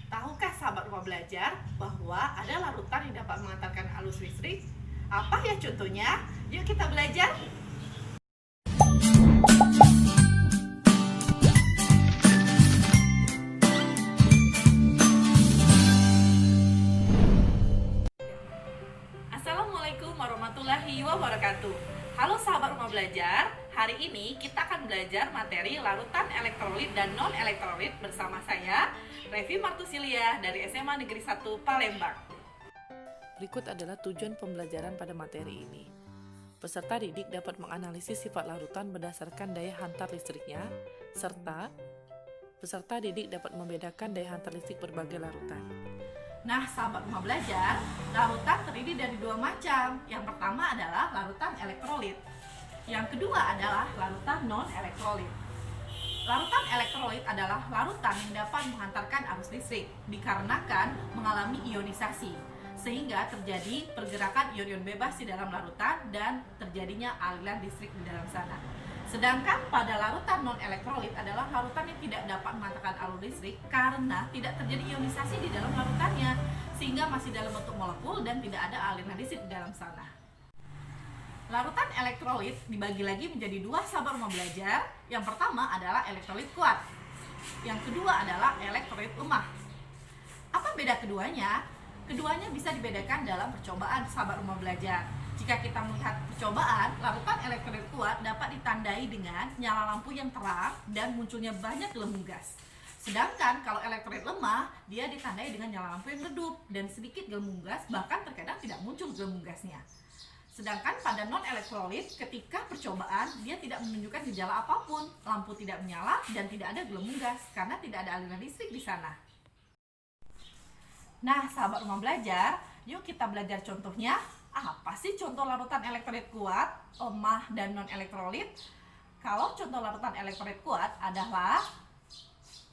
Tahukah sahabat rumah belajar bahwa ada larutan yang dapat mengantarkan arus listrik? Apa ya contohnya? Yuk kita belajar. Assalamualaikum warahmatullahi wabarakatuh. Halo sahabat rumah belajar, hari ini kita akan belajar materi larutan elektrolit dan non-elektrolit bersama saya, Revi Martusilia dari SMA Negeri 1 Palembang. Berikut adalah tujuan pembelajaran pada materi ini. Peserta didik dapat menganalisis sifat larutan berdasarkan daya hantar listriknya, serta peserta didik dapat membedakan daya hantar listrik berbagai larutan. Nah, sahabat rumah belajar, larutan terdiri dari dua macam. Yang pertama adalah larutan elektrolit. Yang kedua adalah larutan non-elektrolit. Larutan elektrolit adalah larutan yang dapat menghantarkan arus listrik dikarenakan mengalami ionisasi, sehingga terjadi pergerakan ion-ion bebas di dalam larutan dan terjadinya aliran listrik di dalam sana. Sedangkan pada larutan non-elektrolit adalah larutan yang tidak dapat menghantarkan arus listrik karena tidak terjadi ionisasi di dalam larutannya, sehingga masih dalam bentuk molekul dan tidak ada aliran listrik di dalam sana. Larutan elektrolit dibagi lagi menjadi dua sahabat rumah belajar. Yang pertama adalah elektrolit kuat, yang kedua adalah elektrolit lemah. Apa beda keduanya? Keduanya bisa dibedakan dalam percobaan sahabat rumah belajar. Jika kita melihat percobaan, larutan elektrolit kuat dapat ditandai dengan nyala lampu yang terang dan munculnya banyak gelembung gas. Sedangkan kalau elektrolit lemah, dia ditandai dengan nyala lampu yang redup dan sedikit gelembung gas, bahkan terkadang tidak muncul gelembung gasnya. Sedangkan pada non-elektrolit, ketika percobaan, dia tidak menunjukkan gejala apapun, lampu tidak menyala dan tidak ada gelembung gas karena tidak ada aliran listrik di sana. Nah, sahabat rumah belajar, yuk kita belajar contohnya. Apa sih contoh larutan elektrolit kuat, lemah, dan non-elektrolit? Kalau contoh larutan elektrolit kuat adalah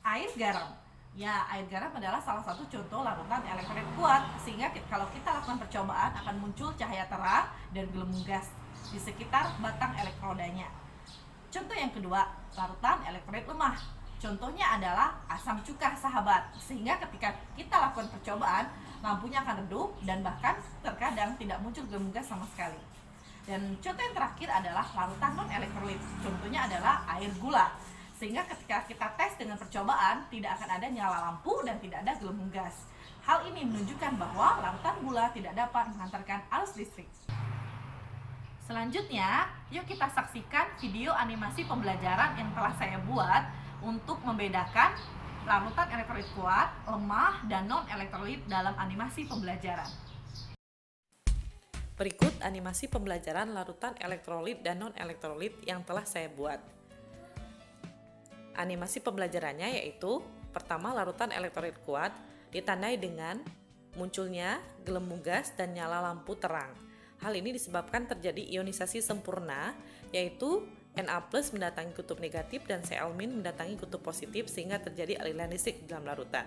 air garam. Ya, air garam adalah salah satu contoh larutan elektrolit kuat, sehingga kalau kita lakukan percobaan akan muncul cahaya terang dan gelembung gas di sekitar batang elektrodanya. Contoh yang kedua, larutan elektrolit lemah. Contohnya adalah asam cuka, sahabat, sehingga ketika kita lakukan percobaan, lampunya akan redup dan bahkan terkadang tidak muncul gelembung gas sama sekali. Dan contoh yang terakhir adalah larutan non-elektrolit. Contohnya adalah air gula, sehingga ketika kita tes dengan percobaan tidak akan ada nyala lampu dan tidak ada gelembung gas. Hal ini menunjukkan bahwa larutan gula tidak dapat menghantarkan arus listrik. Selanjutnya, yuk kita saksikan video animasi pembelajaran yang telah saya buat untuk membedakan larutan elektrolit kuat, lemah, dan non-elektrolit dalam animasi pembelajaran. Berikut animasi pembelajaran larutan elektrolit dan non-elektrolit yang telah saya buat. Animasi pembelajarannya yaitu, pertama, larutan elektrolit kuat ditandai dengan munculnya gelembung gas dan nyala lampu terang. Hal ini disebabkan terjadi ionisasi sempurna, yaitu Na+ mendatangi kutub negatif dan Cl- mendatangi kutub positif sehingga terjadi aliran listrik di dalam larutan.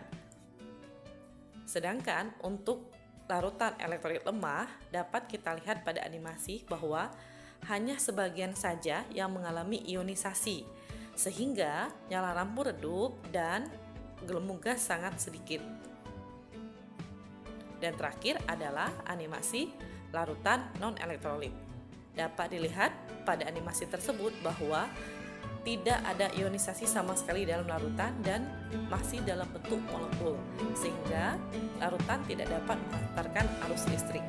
Sedangkan untuk larutan elektrolit lemah dapat kita lihat pada animasi bahwa hanya sebagian saja yang mengalami ionisasi sehingga nyala lampu redup dan gelembung gas sangat sedikit. Dan terakhir adalah animasi larutan non-elektrolit. Dapat dilihat pada animasi tersebut bahwa tidak ada ionisasi sama sekali dalam larutan dan masih dalam bentuk molekul, sehingga larutan tidak dapat menghantarkan arus listrik.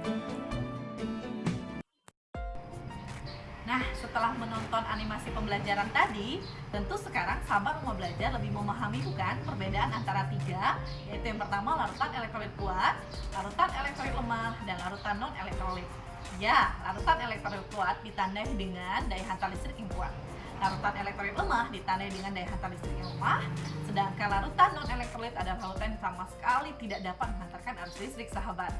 Nah, setelah menonton animasi pembelajaran tadi, tentu sekarang sahabat rumah belajar lebih memahami bukan perbedaan antara tiga, yaitu yang pertama larutan elektrolit kuat, larutan elektrolit lemah, dan larutan non-elektrolit. Ya, larutan elektrolit kuat ditandai dengan daya hantar listrik yang kuat. Larutan elektrolit lemah ditandai dengan daya hantar listrik yang lemah. Sedangkan larutan non-elektrolit adalah larutan yang sama sekali tidak dapat menghantarkan arus listrik, sahabat.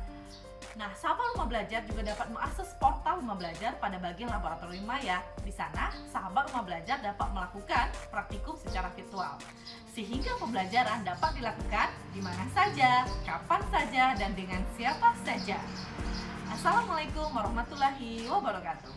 Nah, sahabat rumah belajar juga dapat mengakses portal rumah belajar pada bagian laboratorium maya. Di sana, sahabat rumah belajar dapat melakukan praktikum secara virtual, sehingga pembelajaran dapat dilakukan di mana saja, kapan saja, dan dengan siapa saja. Assalamualaikum warahmatullahi wabarakatuh.